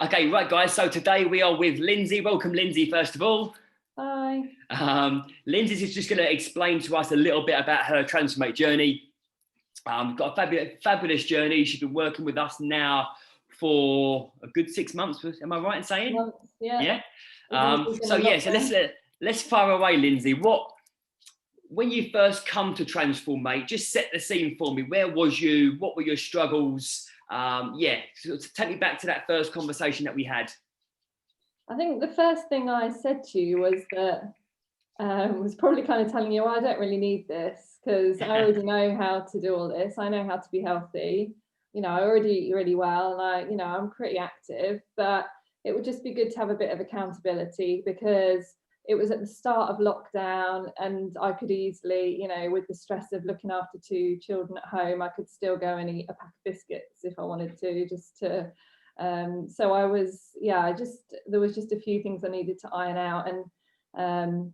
Okay, right, guys. So today we are with Lindsay. Welcome, Lindsay, first of all. Hi. Lindsay is just going to explain to us a little bit about her Transform8 journey. Got a fabulous journey. She's been working with us now for a good 6 months. Am I right in saying? Months, yeah. So let's fire away, Lindsay. When you first come to Transform8, just set the scene for me. Where was you? What were your struggles? So take me back to that first conversation that we had. I think the first thing I said to you was that was probably kind of telling you, I don't really need this because I already know how to do all this. I know how to be healthy. You know, I already eat really well, and I'm pretty active. But it would just be good to have a bit of accountability because it was at the start of lockdown, and I could easily, with the stress of looking after 2 children at home, I could still go and eat a pack of biscuits if I wanted to, just to. So I was, there was just a few things I needed to iron out, and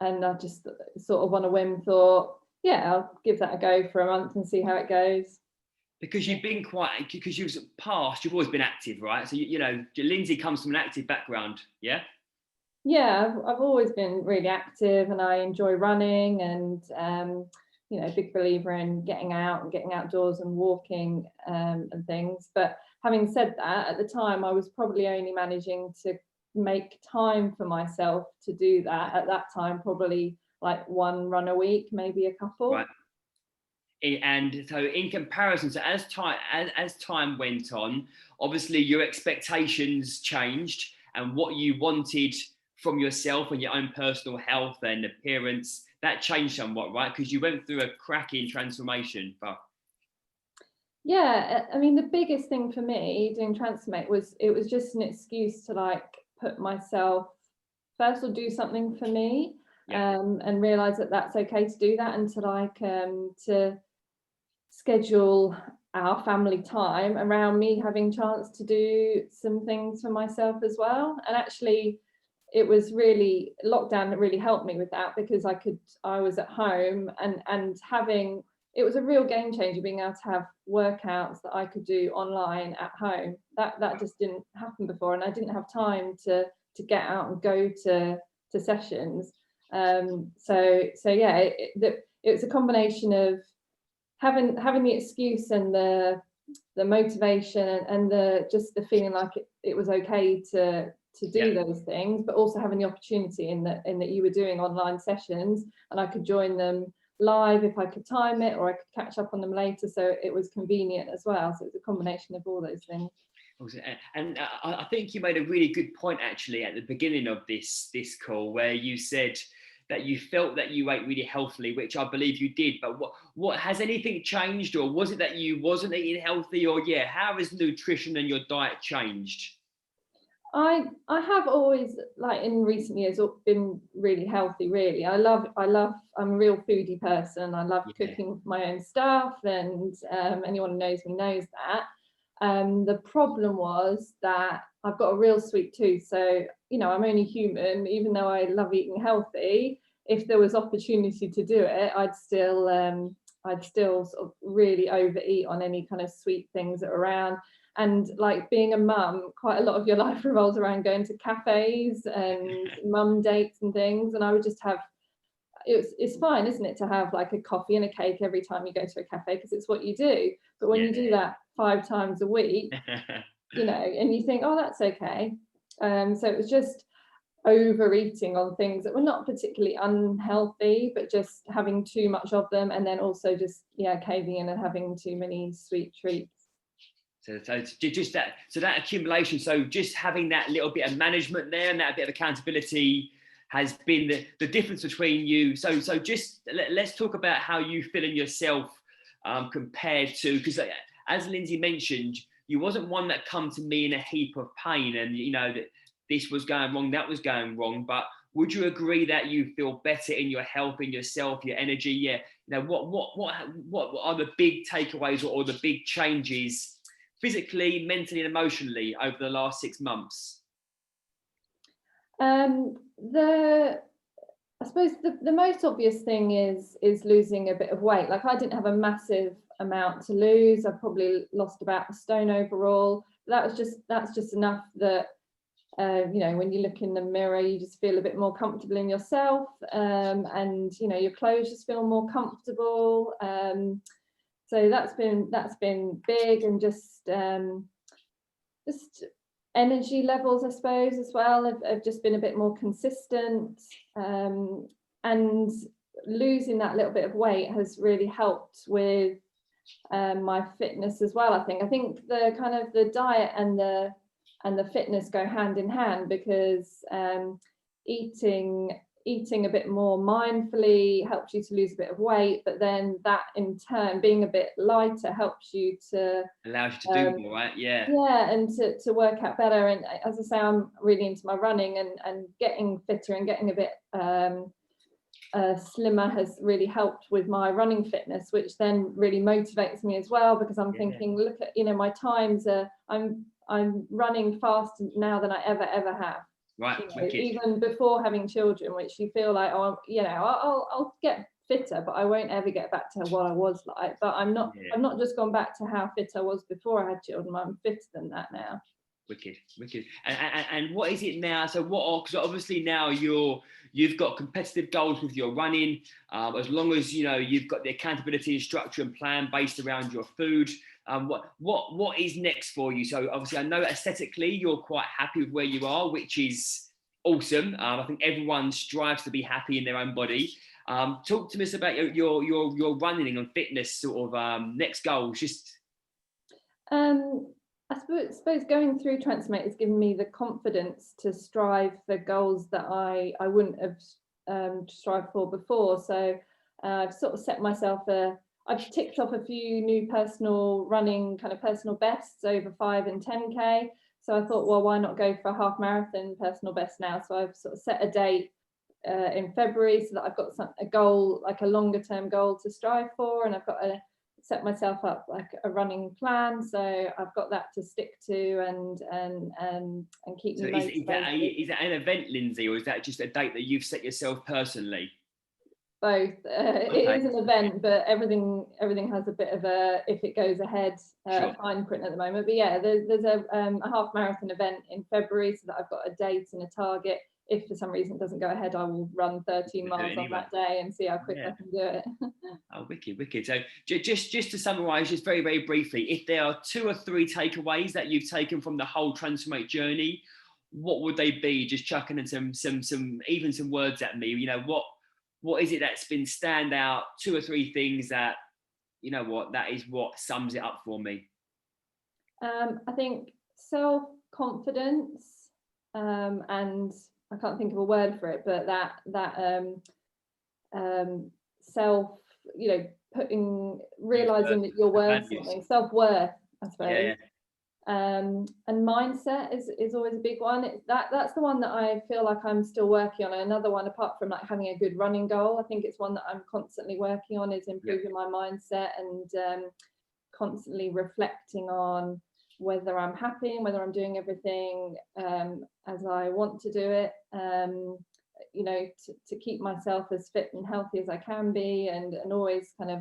I just sort of on a whim thought, I'll give that a go for a month and see how it goes. Because you've been because you've always been active, right? So, Lindsay comes from an active background, yeah? Yeah, I've always been really active, and I enjoy running, and big believer in getting out and getting outdoors and walking and things. But having said that, at the time I was probably only managing to make time for myself to do that at that time, probably like 1 run a week, maybe a couple. Right. And so in comparison, so as time went on, obviously your expectations changed, and what you wanted from yourself and your own personal health and appearance, that changed somewhat, right? Because you went through a cracking transformation. Yeah, I mean, the biggest thing for me doing Transform8 was it was just an excuse to put myself first, or do something for me, and realize that that's okay to do that, and to schedule our family time around me having chance to do some things for myself as well. And actually, it was really lockdown that really helped me with that, because I was at home and having, it was a real game changer being able to have workouts that I could do online at home. That just didn't happen before, and I didn't have time to get out and go to sessions. It was a combination of having the excuse and the motivation and the feeling like it was okay to do those things, but also having the opportunity in that you were doing online sessions, and I could join them live if I could time it, or I could catch up on them later, so it was convenient as well. So it was a combination of all those things. And I think you made a really good point actually at the beginning of this call, where you said that you felt that you ate really healthily, which I believe you did. But what has anything changed, or was it that you wasn't eating healthy, or how has nutrition and your diet changed? I have always, in recent years, been really healthy. Really, I'm a real foodie person. I love cooking my own stuff, and anyone who knows me knows that. The problem was that I've got a real sweet tooth, so I'm only human. Even though I love eating healthy, if there was opportunity to do it, I'd still sort of really overeat on any kind of sweet things that are around. And being a mum, quite a lot of your life revolves around going to cafes and mum dates and things. And I would just have, it's fine, isn't it, to have a coffee and a cake every time you go to a cafe, because it's what you do. But when you do that 5 times a week, and you think, oh, that's okay. So it was just overeating on things that were not particularly unhealthy, but just having too much of them, and then also just caving in and having too many sweet treats. So that accumulation, so just having that little bit of management there and that bit of accountability has been the difference between you. So just let's talk about how you feel in yourself compared to, because as Lindsay mentioned, you wasn't one that come to me in a heap of pain, and that this was going wrong, that was going wrong. But would you agree that you feel better in your health, in yourself, your energy? What are the big takeaways or the big changes physically, mentally, and emotionally over the last 6 months? I suppose the most obvious thing is losing a bit of weight. I didn't have a massive amount to lose. I probably lost about a stone overall. that's just enough that you know, when you look in the mirror, you just feel a bit more comfortable in yourself, and you know, your clothes just feel more comfortable. So that's been big, and just energy levels, I suppose, as well, have just been a bit more consistent, and losing that little bit of weight has really helped with my fitness as well. I think the kind of the diet and the fitness go hand in hand, because eating a bit more mindfully helps you to lose a bit of weight, but then that in turn, being a bit lighter, helps you to allows you to do more, right? Yeah, and to work out better. And as I say, I'm really into my running, and getting fitter and getting a bit slimmer has really helped with my running fitness, which then really motivates me as well, because I'm thinking, look at, you know, my times are, I'm running faster now than I ever have. right. You know, even before having children, which you feel like, oh, you know, I'll get fitter, but I won't ever get back to what I was like. But I'm not just gone back to how fit I was before I had children. I'm fitter than that now. Wicked. And what is it now? So because obviously now you've got competitive goals with your running, as long as, you know, you've got the accountability and structure and plan based around your food. What is next for you? So obviously I know aesthetically you're quite happy with where you are, which is awesome. I think everyone strives to be happy in their own body. Talk to us about your running and fitness sort of next goals. Just I suppose going through TRANSFORM8 has given me the confidence to strive for goals that I wouldn't have strived for before. So I've sort of set myself I've ticked off a few new personal bests over 5 and 10K. So I thought, well, why not go for a half marathon personal best now? So I've sort of set a date in February, so that I've got a goal, like a longer term goal to strive for, and I've got set myself up like a running plan, so I've got that to stick to and keep me motivated. Is that an event, Lindsay, or is that just a date that you've set yourself personally? Both. It is an event, but everything has a bit of a, if it goes ahead, fine print at the moment. But yeah, there's a half marathon event in February, so that I've got a date and a target. If for some reason it doesn't go ahead, I will run 13 miles on that day and see how quick I can do it. Oh, wicked. So just to summarise, just very, very briefly, if there are 2 or 3 takeaways that you've taken from the whole TRANSFORM8 journey, what would they be? Just chucking in some words at me. You know, what is it that's been stand out? 2 or 3 things that, you know what, that is what sums it up for me. I think self-confidence, and I can't think of a word for it, but that self, you know, realizing that you're worth something, self-worth, I suppose. Yeah. And mindset is always a big one. That's the one that I feel like I'm still working on. Another one, apart from like having a good running goal, I think it's one that I'm constantly working on, is improving my mindset, and constantly reflecting on whether I'm happy and whether I'm doing everything as I want to do it, you know, to keep myself as fit and healthy as I can be, and always kind of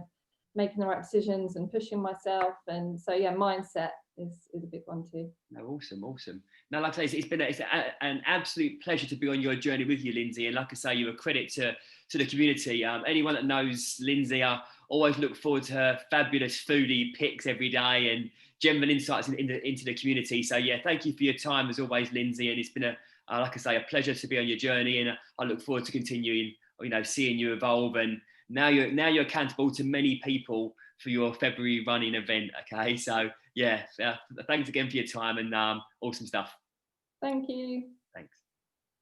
making the right decisions and pushing myself. And so yeah, mindset is a big one too. No, awesome. Now, like I say, it's an absolute pleasure to be on your journey with you, Lindsay. And like I say, you're a credit to the community. Anyone that knows Lindsay, I always look forward to her fabulous foodie pics every day and general insights into the community. So yeah, thank you for your time as always, Lindsay. And it's been like I say, a pleasure to be on your journey. And I look forward to continuing, you know, seeing you evolve. And now you're accountable to many people for your February running event. Okay, so yeah, thanks again for your time, and awesome stuff. Thank you. Thanks.